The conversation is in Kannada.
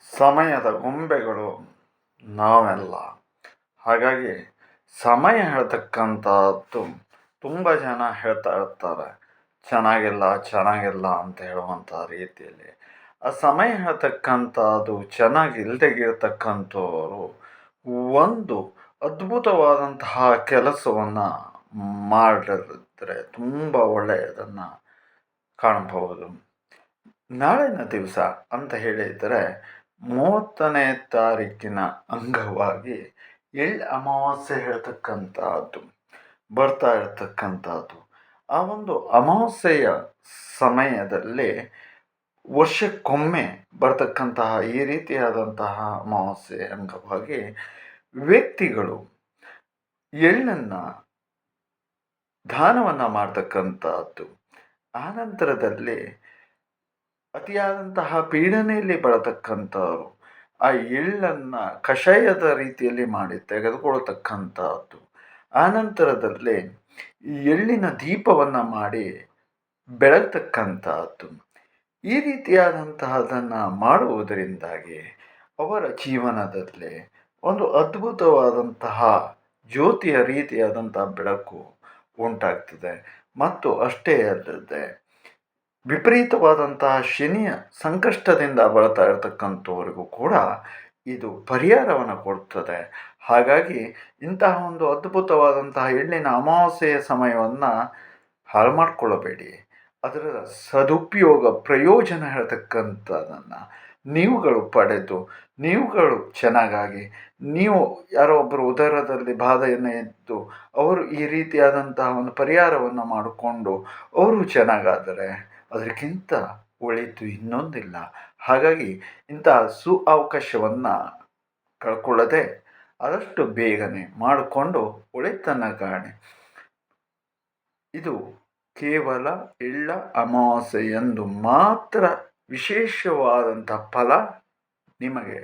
ಸಮಯದ ಗೊಂಬೆಗಳು ನಾವೆಲ್ಲ. ಹಾಗಾಗಿ ಸಮಯ ಹೇಳ್ತಕ್ಕಂಥದ್ದು ತುಂಬ ಜನ ಹೇಳ್ತಾ ಇರ್ತಾರೆ, ಚೆನ್ನಾಗಿಲ್ಲ ಚೆನ್ನಾಗಿಲ್ಲ ಅಂತ ಹೇಳುವಂಥ ರೀತಿಯಲ್ಲಿ. ಆ ಸಮಯ ಹೇಳ್ತಕ್ಕಂಥದ್ದು ಚೆನ್ನಾಗಿಲ್ಲದೆ ಇರತಕ್ಕಂಥವರು ಒಂದು ಅದ್ಭುತವಾದಂತಹ ಕೆಲಸವನ್ನು ಮಾಡಿದ್ರೆ ತುಂಬ ಒಳ್ಳೆಯದನ್ನು ಕಾಣಬಹುದು. ನಾಳಿನ ದಿವಸ ಅಂತ ಹೇಳಿದರೆ 30ನೇ ತಾರೀಕಿನ ಅಂಗವಾಗಿ ಎಳ್ಳು ಅಮಾವಾಸ್ಯೆ ಹೇಳ್ತಕ್ಕಂಥದ್ದು ಬರ್ತಾ ಇರತಕ್ಕಂಥದ್ದು. ಆ ಒಂದು ಅಮಾವಾಸ್ಯೆಯ ಸಮಯದಲ್ಲಿ ವರ್ಷಕ್ಕೊಮ್ಮೆ ಬರ್ತಕ್ಕಂತಹ ಈ ರೀತಿಯಾದಂತಹ ಅಮಾವಾಸ್ಯೆ ಅಂಗವಾಗಿ ವ್ಯಕ್ತಿಗಳು ಎಳ್ಳನ್ನು ದಾನವನ್ನು ಮಾಡ್ತಕ್ಕಂಥದ್ದು. ಆನಂತರದಲ್ಲಿ ಅತಿಯಾದಂತಹ ಪೀಡನೆಯಲ್ಲಿ ಬಳತಕ್ಕಂಥವ್ರು ಆ ಎಳ್ಳನ್ನು ಕಷಾಯದ ರೀತಿಯಲ್ಲಿ ಮಾಡಿ ತೆಗೆದುಕೊಳ್ತಕ್ಕಂಥದ್ದು. ಆನಂತರದಲ್ಲಿ ಎಳ್ಳಿನ ದೀಪವನ್ನು ಮಾಡಿ ಬೆಳಗ್ತಕ್ಕಂಥದ್ದು. ಈ ರೀತಿಯಾದಂತಹದನ್ನು ಮಾಡುವುದರಿಂದಾಗಿ ಅವರ ಜೀವನದಲ್ಲಿ ಒಂದು ಅದ್ಭುತವಾದಂತಹ ಜ್ಯೋತಿಯ ರೀತಿಯಾದಂತಹ ಬೆಳಕು ಉಂಟಾಗ್ತದೆ. ಮತ್ತು ಅಷ್ಟೇ ಅಲ್ಲದೆ ವಿಪರೀತವಾದಂತಹ ಶನಿಯ ಸಂಕಷ್ಟದಿಂದ ಬಳಲ್ತಾ ಇರತಕ್ಕಂಥವರಿಗೂ ಕೂಡ ಇದು ಪರಿಹಾರವನ್ನು ಕೊಡ್ತದೆ. ಹಾಗಾಗಿ ಇಂತಹ ಒಂದು ಅದ್ಭುತವಾದಂತಹ ಎಳ್ಳಿನ ಅಮಾವಾಸ್ಯೆಯ ಸಮಯವನ್ನು ಹಾಳು ಮಾಡಿಕೊಳ್ಳಬೇಡಿ. ಅದರ ಸದುಪಯೋಗ ಪ್ರಯೋಜನ ಹೇಳ್ತಕ್ಕಂಥದ್ದನ್ನು ನೀವುಗಳು ಪಡೆದು ನೀವುಗಳು ಚೆನ್ನಾಗಾಗಿ, ನೀವು ಯಾರೋ ಒಬ್ಬರು ಉದರದಲ್ಲಿ ಬಾಧೆಯನ್ನು ಇದ್ದು ಅವರು ಈ ರೀತಿಯಾದಂತಹ ಒಂದು ಪರಿಹಾರವನ್ನು ಮಾಡಿಕೊಂಡು ಅವರು ಚೆನ್ನಾಗಾದರೆ ಅದಕ್ಕಿಂತ ಒಳಿತು ಇನ್ನೊಂದಿಲ್ಲ. ಹಾಗಾಗಿ ಇಂತಹ ಅವಕಾಶವನ್ನು ಕಳ್ಕೊಳ್ಳದೆ ಆದಷ್ಟು ಬೇಗನೆ ಮಾಡಿಕೊಂಡು ಒಳಿತನ್ನು ಕಾಣಿ. ಇದು ಕೇವಲ ಎಳ್ಳ ಅಮಾವಾಸ್ಯೆ ಎಂದು ಮಾತ್ರ ವಿಶೇಷವಾದಂಥ ಫಲ ನಿಮಗೆ